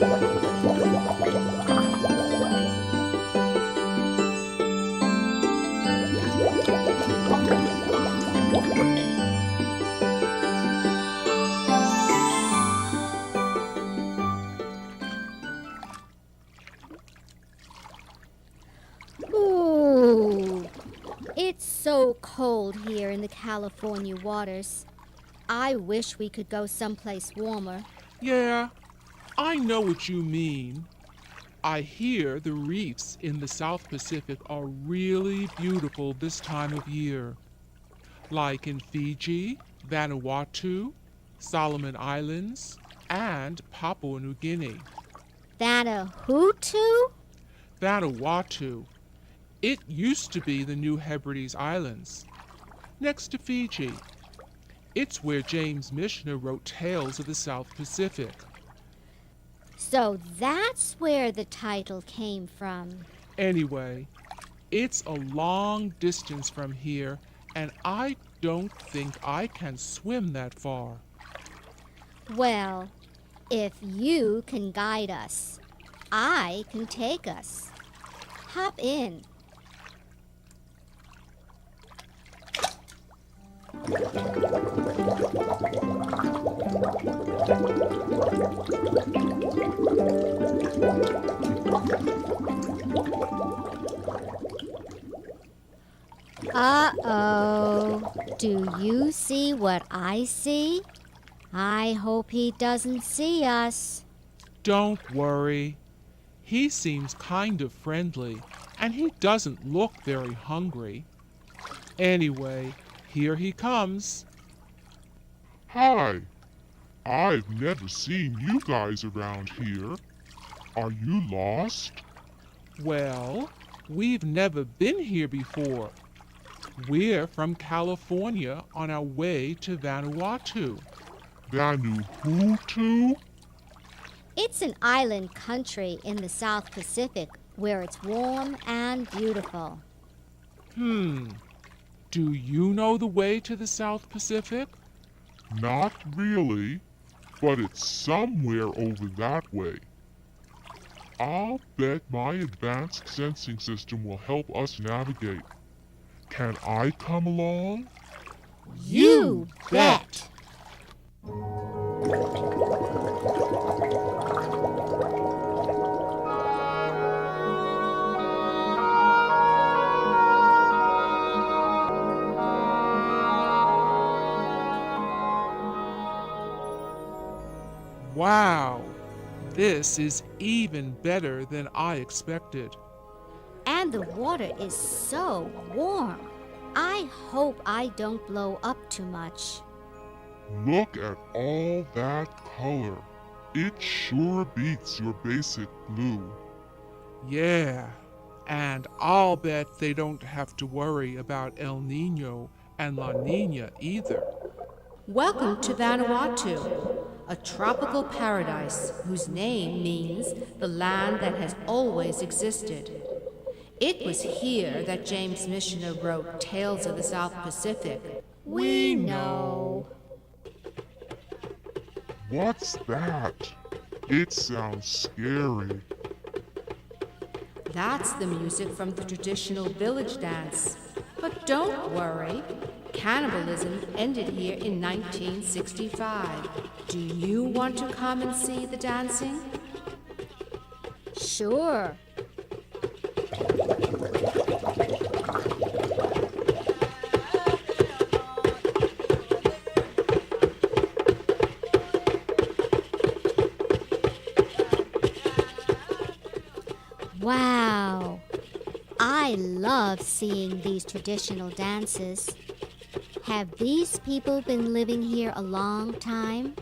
Ooh, it's so cold here in the California waters. I wish we could go someplace warmer. Yeah, I know what you mean. I hear the reefs in the South Pacific are really beautiful this time of year, like in Fiji, Vanuatu, Solomon Islands, and Papua New Guinea. Vanuatu? Vanuatu. It used to be the new Hebrides Islands, next to Fiji. It's where James Michener wrote Tales of the South Pacific. So that's where the title came from. Anyway, it's a long distance from here, and I don't think I can swim that far. Well, if you can guide us, I can take us. Hop in. Uh-oh. Do you see what I see? I hope he doesn't see us. Don't worry. He seems kind of friendly, and he doesn't look very hungry. Anyway, here he comes. Hi. I've never seen you guys around here. Are you lost? Well, we've never been here before. We're from California on our way to Vanuatu. Vanuatu? It's an island country in the South Pacific where it's warm and beautiful. Do you know the way to the South Pacific? Not really, but it's somewhere over that way. I'll bet my advanced sensing system will help us navigate. Can I come along? You bet! Wow, this is even better than I expected. And the water is so warm. I hope I don't blow up too much. Look at all that color. It sure beats your basic blue. Yeah, and I'll bet they don't have to worry about El Nino and La Nina either. Welcome to Vanuatu, a tropical paradise whose name means the land that has always existed. It was here that James Michener wrote Tales of the South Pacific. We know. What's that? It sounds scary. That's the music from the traditional village dance. But don't worry, cannibalism ended here in 1965. Do you want to come and see the dancing? Sure. Wow. I love seeing these traditional dances. Have these people been living here a long time?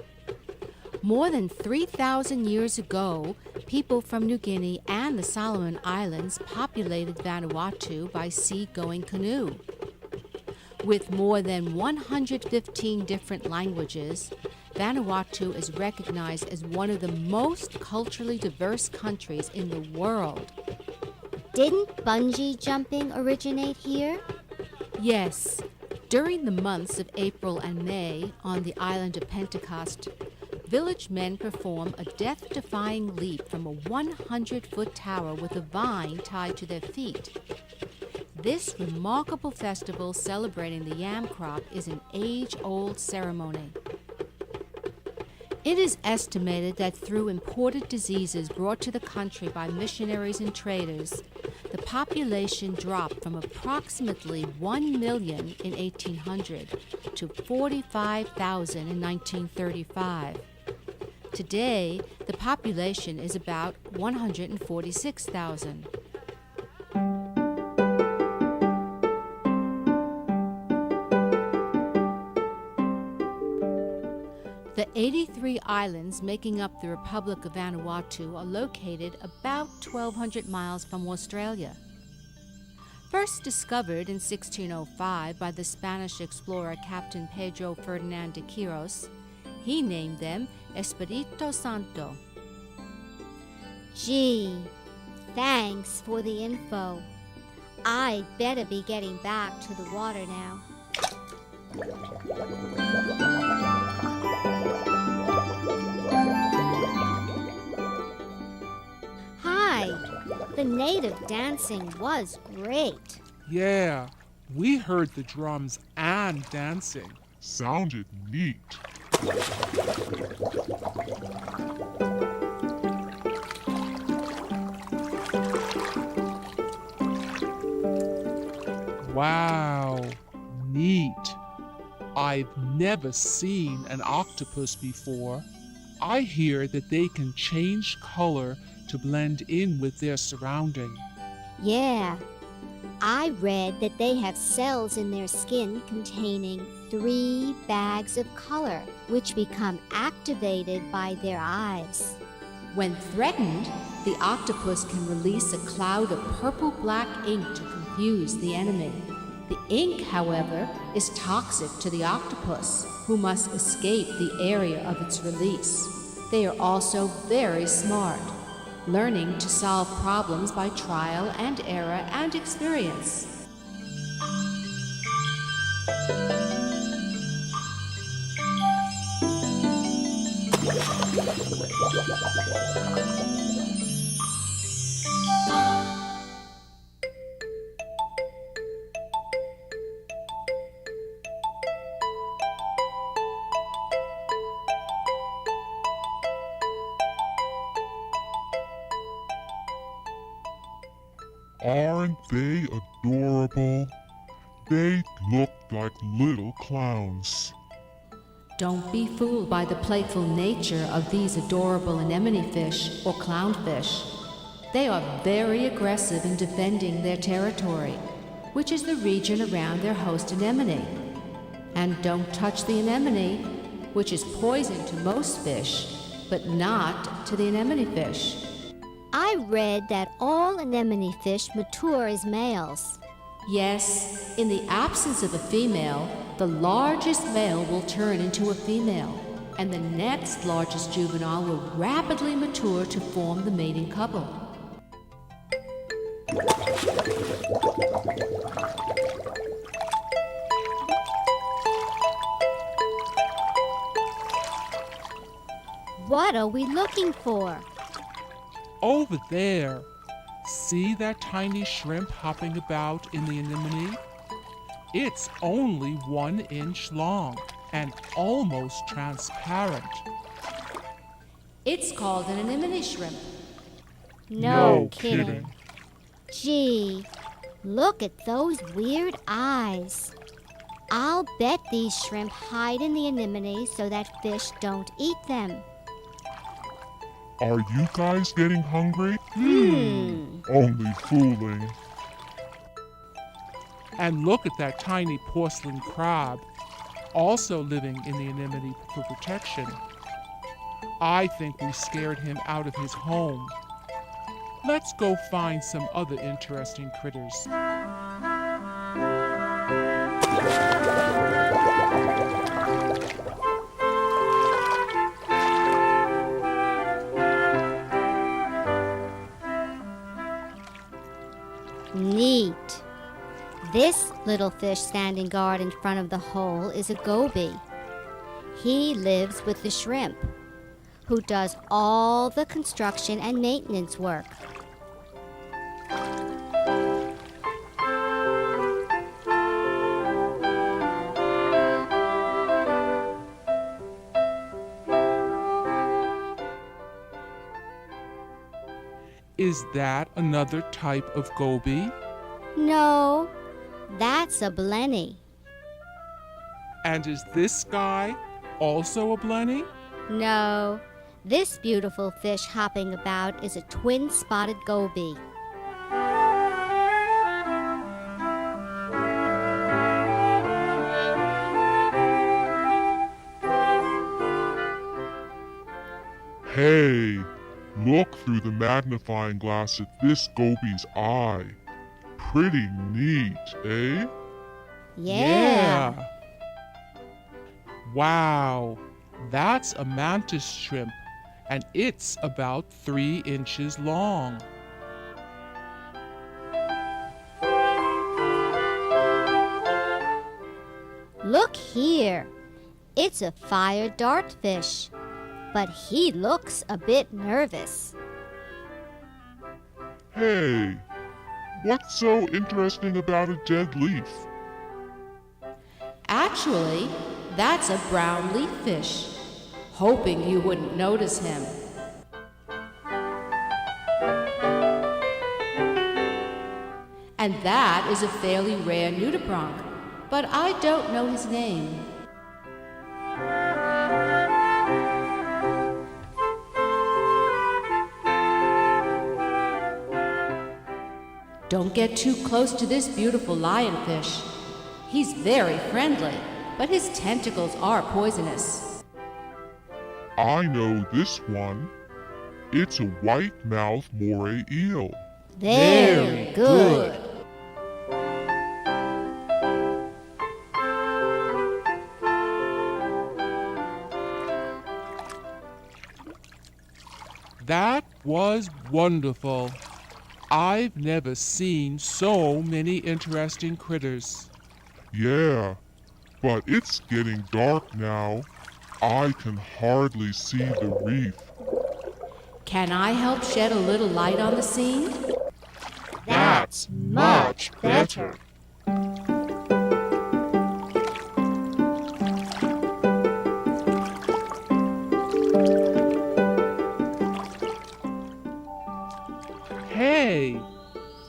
More than 3,000 years ago, people from New Guinea and the Solomon Islands populated Vanuatu by sea-going canoe. With more than 115 different languages, Vanuatu is recognized as one of the most culturally diverse countries in the world. Didn't bungee jumping originate here? Yes. During the months of April and May on the island of Pentecost, village men perform a death-defying leap from a 100-foot tower with a vine tied to their feet. This remarkable festival celebrating the yam crop is an age-old ceremony. It is estimated that through imported diseases brought to the country by missionaries and traders, the population dropped from approximately 1 million in 1800 to 45,000 in 1935. Today, the population is about 146,000. The 83 islands making up the Republic of Vanuatu are located about 1,200 miles from Australia. First discovered in 1605 by the Spanish explorer Captain Pedro Ferdinand de Quiros, he named them Espiritu Santo. Gee, thanks for the info. I'd better be getting back to the water now. Hi, the native dancing was great. Yeah, we heard the drums and dancing. Sounded neat. Wow, neat. I've never seen an octopus before. I hear that they can change color to blend in with their surrounding. Yeah, I read that they have cells in their skin containing 3 bags of color, which become activated by their eyes. When threatened, the octopus can release a cloud of purple-black ink to confuse the enemy. The ink, however, is toxic to the octopus, who must escape the area of its release. They are also very smart, learning to solve problems by trial and error and experience. Aren't they adorable? They look like little clowns. Don't be fooled by the playful nature of these adorable anemone fish or clownfish. They are very aggressive in defending their territory, which is the region around their host anemone. And don't touch the anemone, which is poison to most fish, but not to the anemone fish. I read that all anemone fish mature as males. Yes, in the absence of a female, the largest male will turn into a female, and the next largest juvenile will rapidly mature to form the mating couple. What are we looking for? Over there, see that tiny shrimp hopping about in the anemone? It's only 1 inch long and almost transparent. It's called an anemone shrimp. No kidding. Gee, look at those weird eyes. I'll bet these shrimp hide in the anemone so that fish don't eat them. Are you guys getting hungry? Only fooling. And look at that tiny porcelain crab, also living in the anemone for protection. I think we scared him out of his home. Let's go find some other interesting critters. Neat. This little fish standing guard in front of the hole is a goby. He lives with the shrimp. who does all the construction and maintenance work. Is that another type of goby? No, that's a blenny. And is this guy also a blenny? No, this beautiful fish hopping about is a twin-spotted goby. Hey, look through the magnifying glass at this goby's eye. Pretty neat, eh? Yeah. Wow, that's a mantis shrimp, and it's about 3 inches long. Look here. It's a fire dartfish, but he looks a bit nervous. Hey, what's so interesting about a dead leaf? Actually, that's a brown leaf fish. Hoping you wouldn't notice him. And that is a fairly rare nudibranch, but I don't know his name. Don't get too close to this beautiful lionfish. He's very friendly, but his tentacles are poisonous. I know this one. It's a white-mouthed moray eel. Very good. That was wonderful. I've never seen so many interesting critters. Yeah, but it's getting dark now. I can hardly see the reef. Can I help shed a little light on the scene? That's much better. Hey,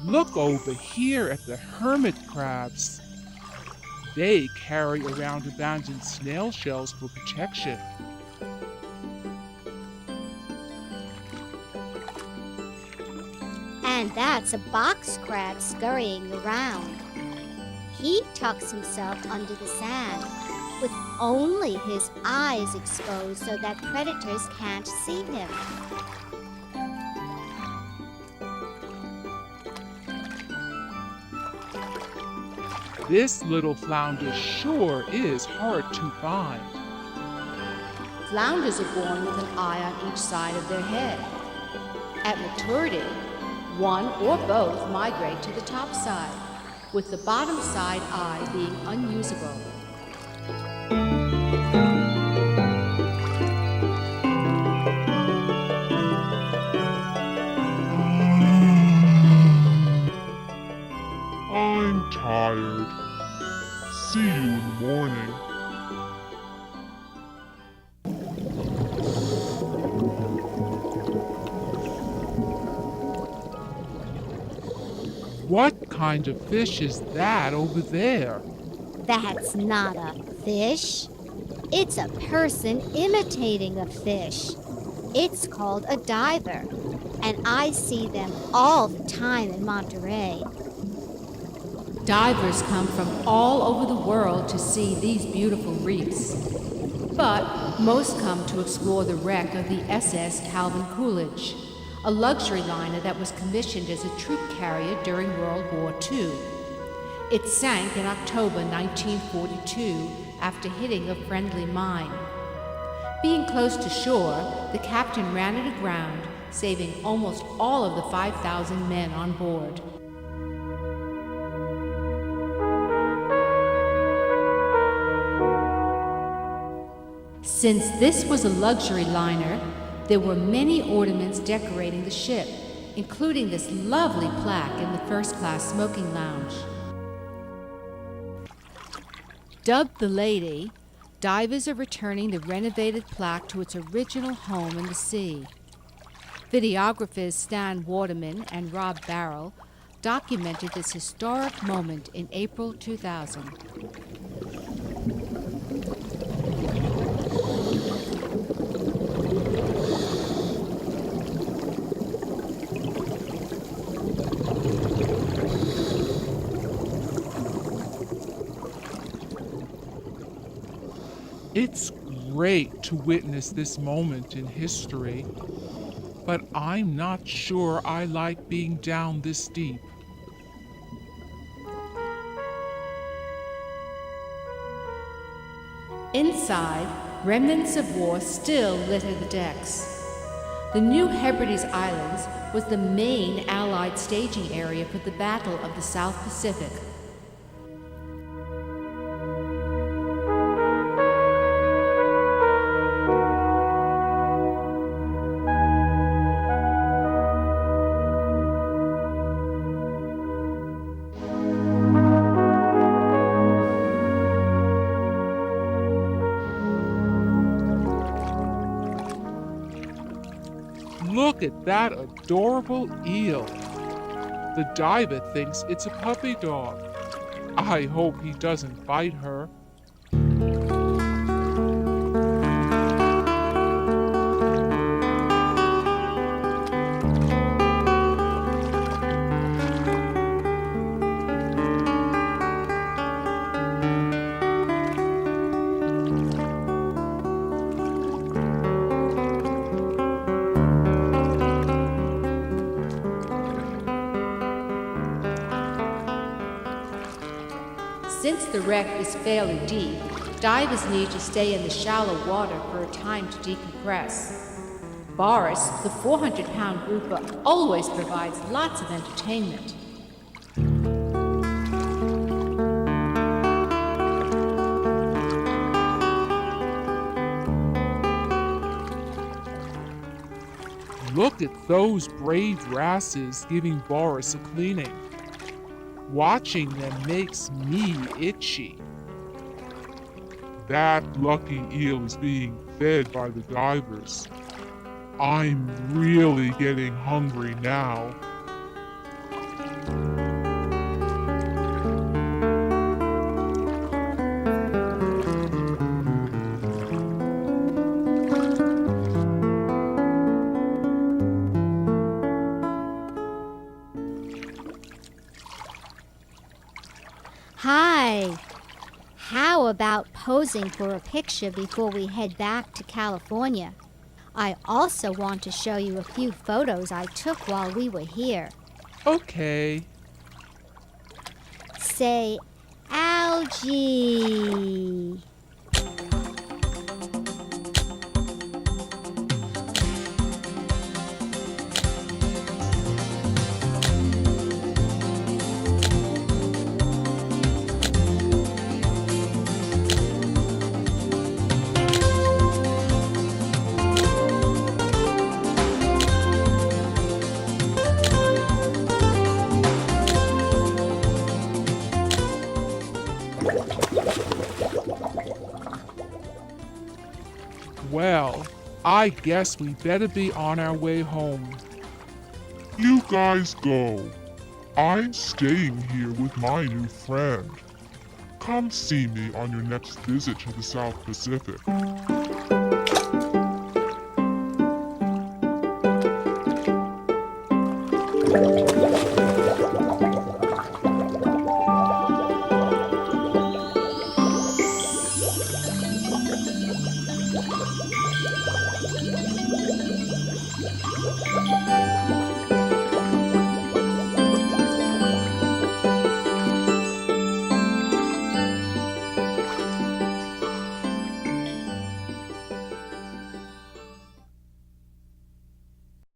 look over here at the hermit crabs. They carry around abandoned snail shells for protection. And that's a box crab scurrying around. He tucks himself under the sand, with only his eyes exposed so that predators can't see him. This little flounder sure is hard to find. Flounders are born with an eye on each side of their head. At maturity, one or both migrate to the top side, with the bottom side eye being unusable. I'm tired. See you in the morning. What kind of fish is that over there? That's not a fish. It's a person imitating a fish. It's called a diver, and I see them all the time in Monterey. Divers come from all over the world to see these beautiful reefs. But most come to explore the wreck of the SS Calvin Coolidge, a luxury liner that was commissioned as a troop carrier during World War II. It sank in October 1942 after hitting a friendly mine. Being close to shore, the captain ran it aground, saving almost all of the 5,000 men on board. Since this was a luxury liner, There were many ornaments decorating the ship, including this lovely plaque in the first-class smoking lounge. Dubbed the Lady, divers are returning the renovated plaque to its original home in the sea. Videographers Stan Waterman and Rob Barrell documented this historic moment in April 2000. It's great to witness this moment in history, but I'm not sure I like being down this deep. Inside, remnants of war still litter the decks. The new Hebrides Islands was the main Allied staging area for the Battle of the South Pacific. Look at that adorable eel. The diver thinks it's a puppy dog. I hope he doesn't bite her. Since the wreck is fairly deep, divers need to stay in the shallow water for a time to decompress. Boris, the 400-pound grouper, always provides lots of entertainment. Look at those brave wrasses giving Boris a cleaning. Watching them makes me itchy. That lucky eel is being fed by the divers. I'm really getting hungry now. Hi. How about posing for a picture before we head back to California? I also want to show you a few photos I took while we were here. Okay. Say algae. Well, I guess we better be on our way home. You guys go. I'm staying here with my new friend. Come see me on your next visit to the South Pacific.